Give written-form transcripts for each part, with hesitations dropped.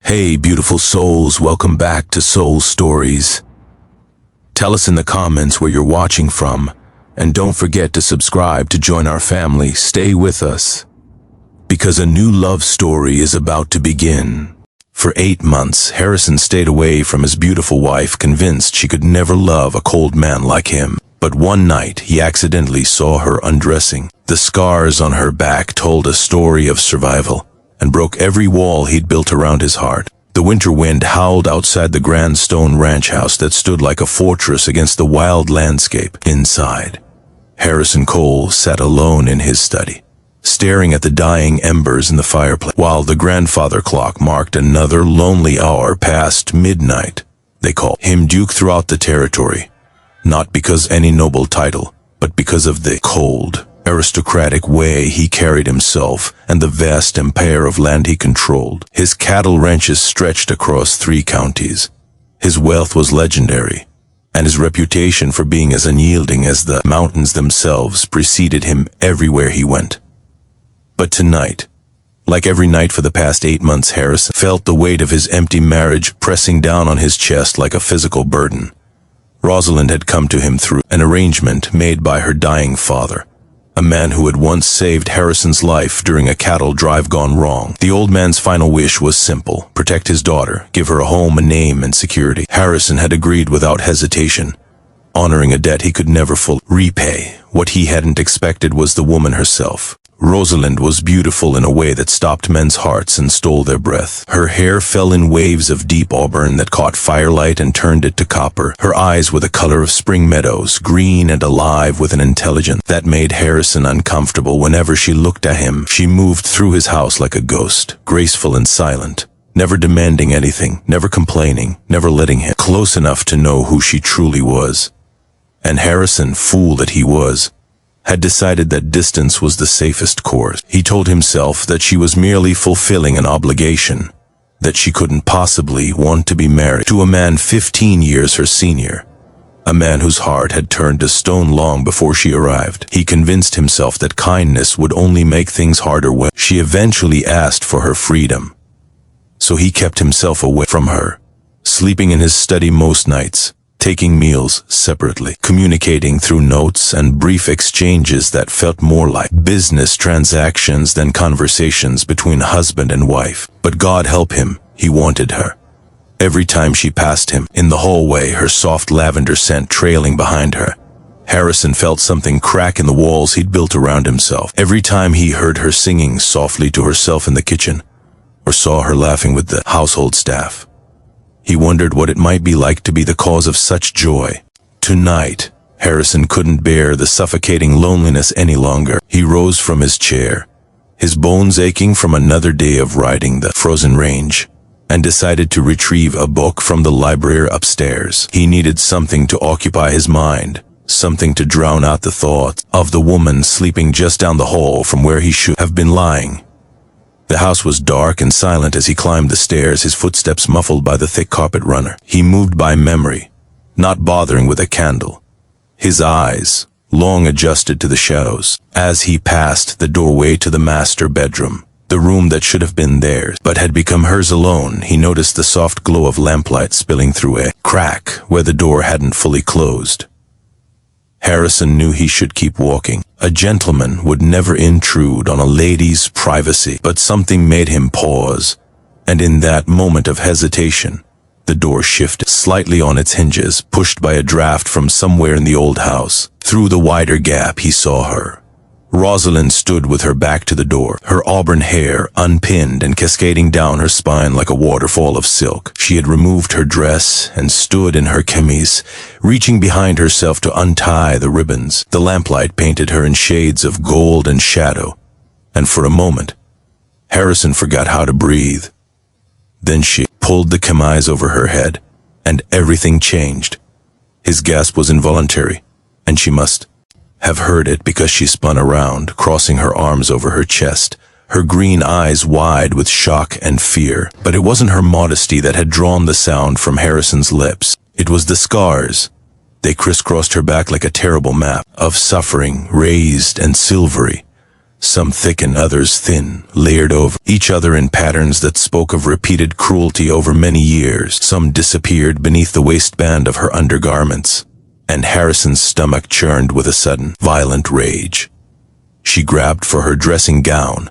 Hey, beautiful souls, welcome back to Soul Stories. Tell us in the comments where you're watching from, and don't forget to subscribe to join our family. Stay with us, because a new love story is about to begin. For 8 months, Harrison stayed away from his beautiful wife, convinced she could never love a cold man like him. But one night, he accidentally saw her undressing. The scars on her back told a story of survival, and broke every wall he'd built around his heart. The winter wind howled outside the grand stone ranch house that stood like a fortress against the wild landscape. Inside, Harrison Cole sat alone in his study, staring at the dying embers in the fireplace, while the grandfather clock marked another lonely hour past midnight. They called him Duke throughout the territory, not because any noble title, but because of the cold, aristocratic way he carried himself and the vast empire of land he controlled. His cattle ranches stretched across 3 counties. His wealth was legendary, and his reputation for being as unyielding as the mountains themselves preceded him everywhere he went. But tonight, like every night for the past 8 months, Harrison felt the weight of his empty marriage pressing down on his chest like a physical burden. Rosalind had come to him through an arrangement made by her dying father, a man who had once saved Harrison's life during a cattle drive gone wrong. The old man's final wish was simple: protect his daughter, give her a home, a name, and security. Harrison had agreed without hesitation, honoring a debt he could never fully repay. What he hadn't expected was the woman herself. Rosalind was beautiful in a way that stopped men's hearts and stole their breath. Her hair fell in waves of deep auburn that caught firelight and turned it to copper. Her eyes were the color of spring meadows, green and alive with an intelligence that made Harrison uncomfortable whenever she looked at him. She moved through his house like a ghost, graceful and silent, never demanding anything, never complaining, never letting him close enough to know who she truly was. And Harrison, fool that he was, had decided that distance was the safest course. He told himself that she was merely fulfilling an obligation, that she couldn't possibly want to be married to a man 15 years her senior, a man whose heart had turned to stone long before she arrived. He convinced himself that kindness would only make things harder when she eventually asked for her freedom. So he kept himself away from her, sleeping in his study most nights, taking meals separately, communicating through notes and brief exchanges that felt more like business transactions than conversations between husband and wife. But God help him, he wanted her. Every time she passed him in the hallway, her soft lavender scent trailing behind her, Harrison felt something crack in the walls he'd built around himself. Every time he heard her singing softly to herself in the kitchen, or saw her laughing with the household staff, he wondered what it might be like to be the cause of such joy. Tonight, Harrison couldn't bear the suffocating loneliness any longer. He rose from his chair, his bones aching from another day of riding the frozen range, and decided to retrieve a book from the library upstairs. He needed something to occupy his mind, something to drown out the thought of the woman sleeping just down the hall from where he should have been lying. The house was dark and silent as he climbed the stairs, his footsteps muffled by the thick carpet runner. He moved by memory, not bothering with a candle, his eyes long adjusted to the shadows. As he passed the doorway to the master bedroom, the room that should have been theirs but had become hers alone, he noticed the soft glow of lamplight spilling through a crack where the door hadn't fully closed. Harrison knew he should keep walking. A gentleman would never intrude on a lady's privacy, but something made him pause, and in that moment of hesitation, the door shifted slightly on its hinges, pushed by a draft from somewhere in the old house. Through the wider gap, he saw her. Rosalind stood with her back to the door, her auburn hair unpinned and cascading down her spine like a waterfall of silk. She had removed her dress and stood in her chemise, reaching behind herself to untie the ribbons. The lamplight painted her in shades of gold and shadow, and for a moment, Harrison forgot how to breathe. Then she pulled the chemise over her head, and everything changed. His gasp was involuntary, and she must have heard it because she spun around, crossing her arms over her chest, her green eyes wide with shock and fear. But it wasn't her modesty that had drawn the sound from Harrison's lips. It was the scars. They crisscrossed her back like a terrible map of suffering, raised and silvery, some thick and others thin, layered over each other in patterns that spoke of repeated cruelty over many years. Some disappeared beneath the waistband of her undergarments, and Harrison's stomach churned with a sudden, violent rage. She grabbed for her dressing gown,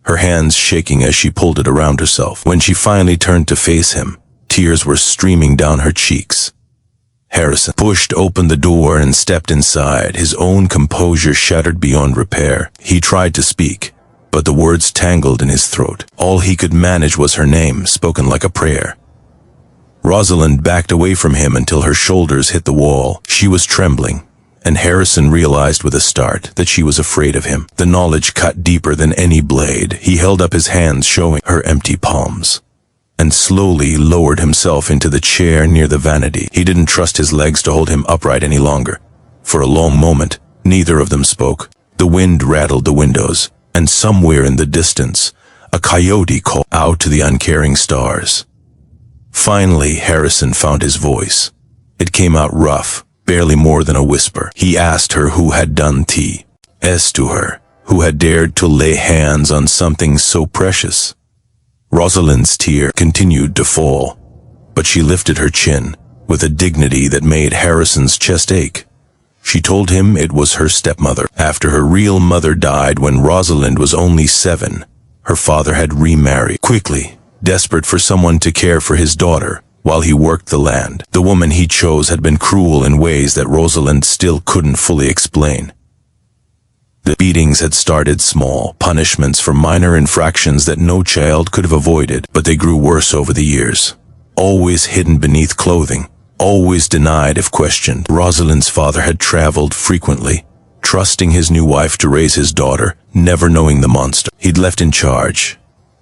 her hands shaking as she pulled it around herself. When she finally turned to face him, tears were streaming down her cheeks. Harrison pushed open the door and stepped inside, his own composure shattered beyond repair. He tried to speak, but the words tangled in his throat. All he could manage was her name, spoken like a prayer. Rosalind backed away from him until her shoulders hit the wall. She was trembling, and Harrison realized with a start that she was afraid of him. The knowledge cut deeper than any blade. He held up his hands, showing her empty palms, and slowly lowered himself into the chair near the vanity. He didn't trust his legs to hold him upright any longer. For a long moment, neither of them spoke. The wind rattled the windows, and somewhere in the distance, a coyote called out to the uncaring stars. Finally, Harrison found his voice. It came out rough, barely more than a whisper. He asked her who had done T.S. to her, who had dared to lay hands on something so precious. Rosalind's tear continued to fall, but she lifted her chin with a dignity that made Harrison's chest ache. She told him it was her stepmother. After her real mother died when Rosalind was only 7, her father had remarried quickly, desperate for someone to care for his daughter while he worked the land. The woman he chose had been cruel in ways that Rosalind still couldn't fully explain. The beatings had started small, punishments for minor infractions that no child could have avoided, but they grew worse over the years. Always hidden beneath clothing, always denied if questioned. Rosalind's father had traveled frequently, trusting his new wife to raise his daughter, never knowing the monster he'd left in charge.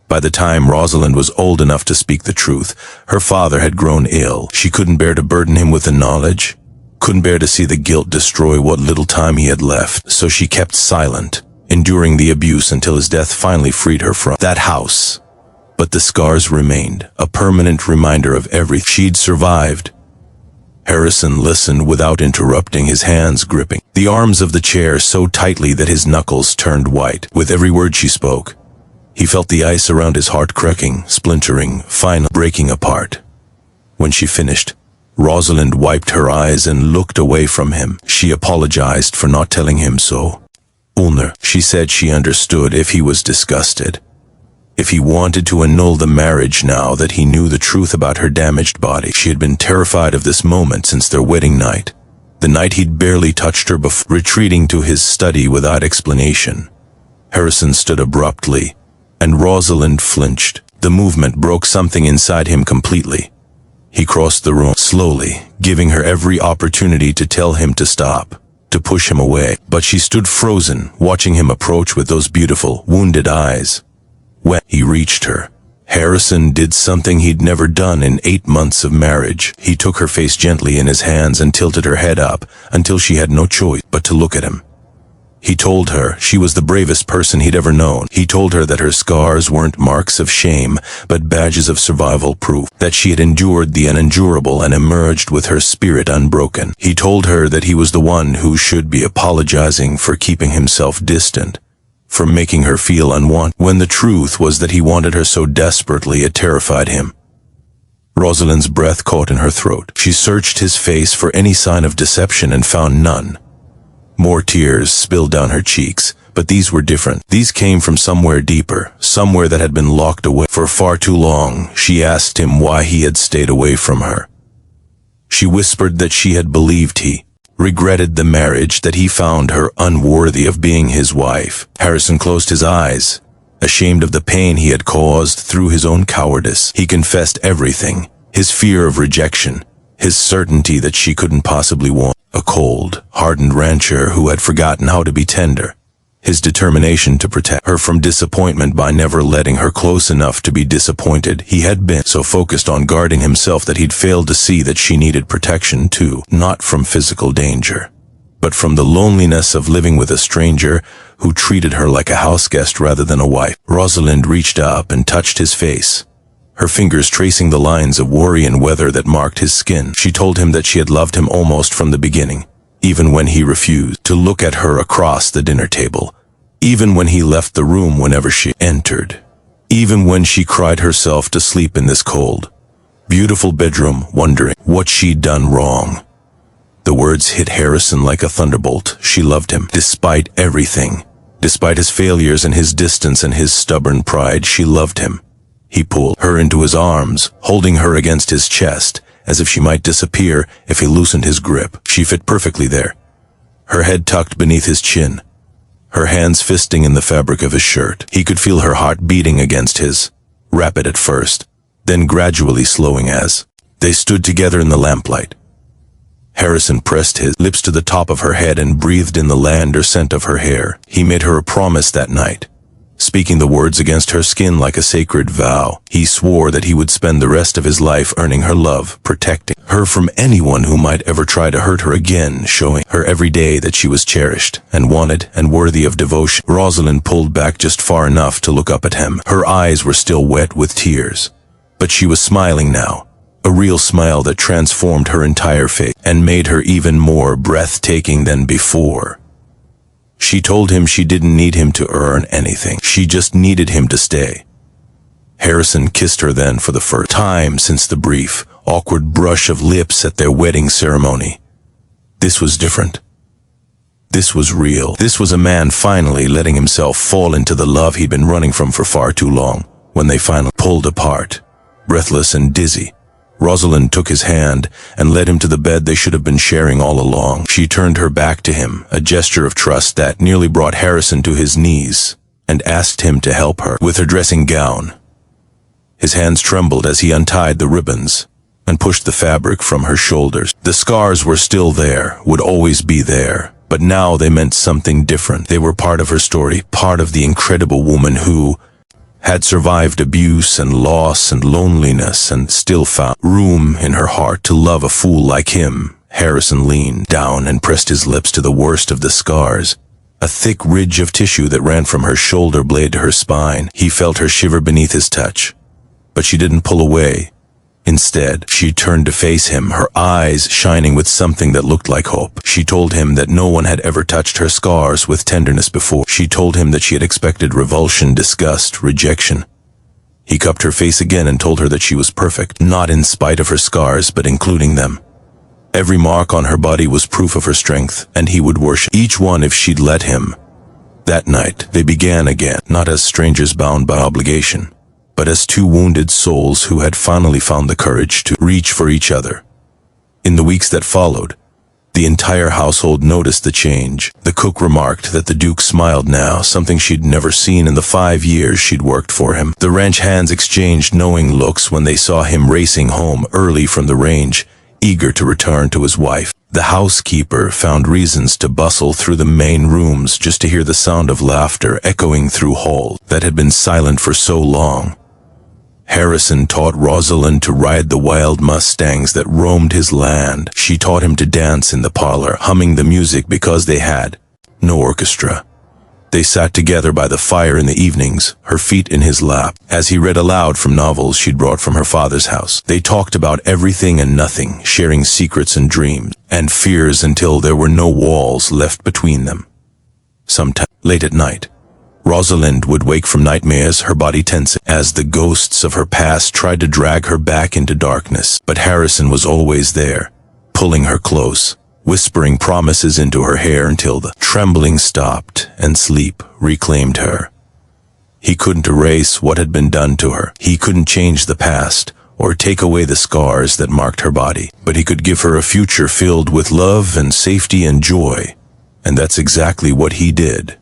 By the time Rosalind was old enough to speak the truth, her father had grown ill. She couldn't bear to burden him with the knowledge, couldn't bear to see the guilt destroy what little time he had left, so she kept silent, enduring the abuse until his death finally freed her from that house. But the scars remained, a permanent reminder of everything she'd survived. Harrison listened without interrupting, his hands gripping the arms of the chair so tightly that his knuckles turned white. With every word she spoke, he felt the ice around his heart cracking, splintering, finally breaking apart. When she finished, Rosalind wiped her eyes and looked away from him. She apologized for not telling him so. Ulner, she said she understood if he was disgusted, if he wanted to annul the marriage now that he knew the truth about her damaged body. She had been terrified of this moment since their wedding night, the night he'd barely touched her before, retreating to his study without explanation. Harrison stood abruptly, and Rosalind flinched. The movement broke something inside him completely. He crossed the room slowly, giving her every opportunity to tell him to stop, to push him away. But she stood frozen, watching him approach with those beautiful, wounded eyes. When he reached her, Harrison did something he'd never done in 8 months of marriage. He took her face gently in his hands and tilted her head up until she had no choice but to look at him. He told her she was the bravest person he'd ever known. He told her that her scars weren't marks of shame, but badges of survival proof, that she had endured the unendurable and emerged with her spirit unbroken. He told her that he was the one who should be apologizing for keeping himself distant, for making her feel unwanted, when the truth was that he wanted her so desperately it terrified him. Rosalind's breath caught in her throat. She searched his face for any sign of deception and found none. More tears spilled down her cheeks, but these were different. These came from somewhere deeper, somewhere that had been locked away for far too long. She asked him why he had stayed away from her. She whispered that she had believed he regretted the marriage, that he found her unworthy of being his wife. Harrison closed his eyes, ashamed of the pain he had caused through his own cowardice. He confessed everything, his fear of rejection, his certainty that she couldn't possibly want a cold, hardened rancher who had forgotten how to be tender, his determination to protect her from disappointment by never letting her close enough to be disappointed. He had been so focused on guarding himself that he'd failed to see that she needed protection too, not from physical danger, but from the loneliness of living with a stranger who treated her like a houseguest rather than a wife. Rosalind reached up and touched his face, her fingers tracing the lines of worry and weather that marked his skin. She told him that she had loved him almost from the beginning, even when he refused to look at her across the dinner table. even when he left the room whenever she entered, even when she cried herself to sleep in this cold, beautiful bedroom, wondering what she'd done wrong. The words hit Harrison like a thunderbolt. She loved him, despite everything. Despite his failures and his distance and his stubborn pride, she loved him. He pulled her into his arms, holding her against his chest, as if she might disappear if he loosened his grip. She fit perfectly there, her head tucked beneath his chin, her hands fisting in the fabric of his shirt. He could feel her heart beating against his, rapid at first, then gradually slowing as they stood together in the lamplight. Harrison pressed his lips to the top of her head and breathed in the lavender scent of her hair. He made her a promise that night, speaking the words against her skin like a sacred vow. He swore that he would spend the rest of his life earning her love, protecting her from anyone who might ever try to hurt her again, showing her every day that she was cherished and wanted and worthy of devotion. Rosalind pulled back just far enough to look up at him. Her eyes were still wet with tears, but she was smiling now, a real smile that transformed her entire face and made her even more breathtaking than before. She told him she didn't need him to earn anything. She just needed him to stay. Harrison kissed her then for the first time since the brief, awkward brush of lips at their wedding ceremony. This was different. This was real. This was a man finally letting himself fall into the love he'd been running from for far too long. When they finally pulled apart, breathless and dizzy, Rosalind took his hand and led him to the bed they should have been sharing all along. She turned her back to him, a gesture of trust that nearly brought Harrison to his knees, and asked him to help her with her dressing gown. His hands trembled as he untied the ribbons and pushed the fabric from her shoulders. The scars were still there, would always be there, but now they meant something different. They were part of her story, part of the incredible woman who had survived abuse and loss and loneliness and still found room in her heart to love a fool like him. Harrison leaned down and pressed his lips to the worst of the scars, a thick ridge of tissue that ran from her shoulder blade to her spine. He felt her shiver beneath his touch, but she didn't pull away. Instead, she turned to face him, her eyes shining with something that looked like hope. She told him that no one had ever touched her scars with tenderness before. She told him that she had expected revulsion, disgust, rejection. He cupped her face again and told her that she was perfect, not in spite of her scars, but including them. Every mark on her body was proof of her strength, and he would worship each one if she'd let him. That night, they began again, not as strangers bound by obligation, but as two wounded souls who had finally found the courage to reach for each other. In the weeks that followed, the entire household noticed the change. The cook remarked that the Duke smiled now, something she'd never seen in the 5 years she'd worked for him. The ranch hands exchanged knowing looks when they saw him racing home early from the range, eager to return to his wife. The housekeeper found reasons to bustle through the main rooms just to hear the sound of laughter echoing through halls that had been silent for so long. Harrison taught Rosalind to ride the wild mustangs that roamed his land. She taught him to dance in the parlor, humming the music because they had no orchestra. They sat together by the fire in the evenings, her feet in his lap, as he read aloud from novels she'd brought from her father's house. They talked about everything and nothing, sharing secrets and dreams and fears until there were no walls left between them. Sometime late at night, Rosalind would wake from nightmares, her body tensing, as the ghosts of her past tried to drag her back into darkness. But Harrison was always there, pulling her close, whispering promises into her hair until the trembling stopped and sleep reclaimed her. He couldn't erase what had been done to her. He couldn't change the past or take away the scars that marked her body, but he could give her a future filled with love and safety and joy. And that's exactly what he did.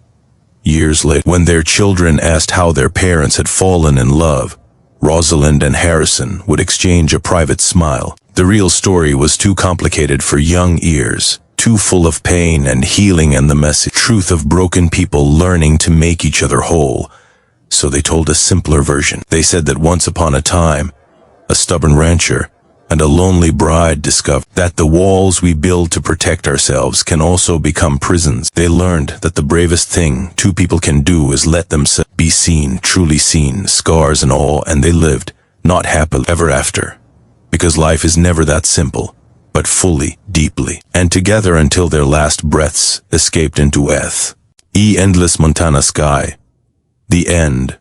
Years later, when their children asked how their parents had fallen in love, Rosalind and Harrison would exchange a private smile. The real story was too complicated for young ears, too full of pain and healing and the messy truth of broken people learning to make each other whole. So they told a simpler version. They said that once upon a time, a stubborn rancher and a lonely bride discovered that the walls we build to protect ourselves can also become prisons. They learned that the bravest thing two people can do is let themselves be seen, truly seen, scars and all, and they lived, not happily ever after. Because life is never that simple, but fully, deeply, and together until their last breaths escaped into death. endless Montana sky. The end.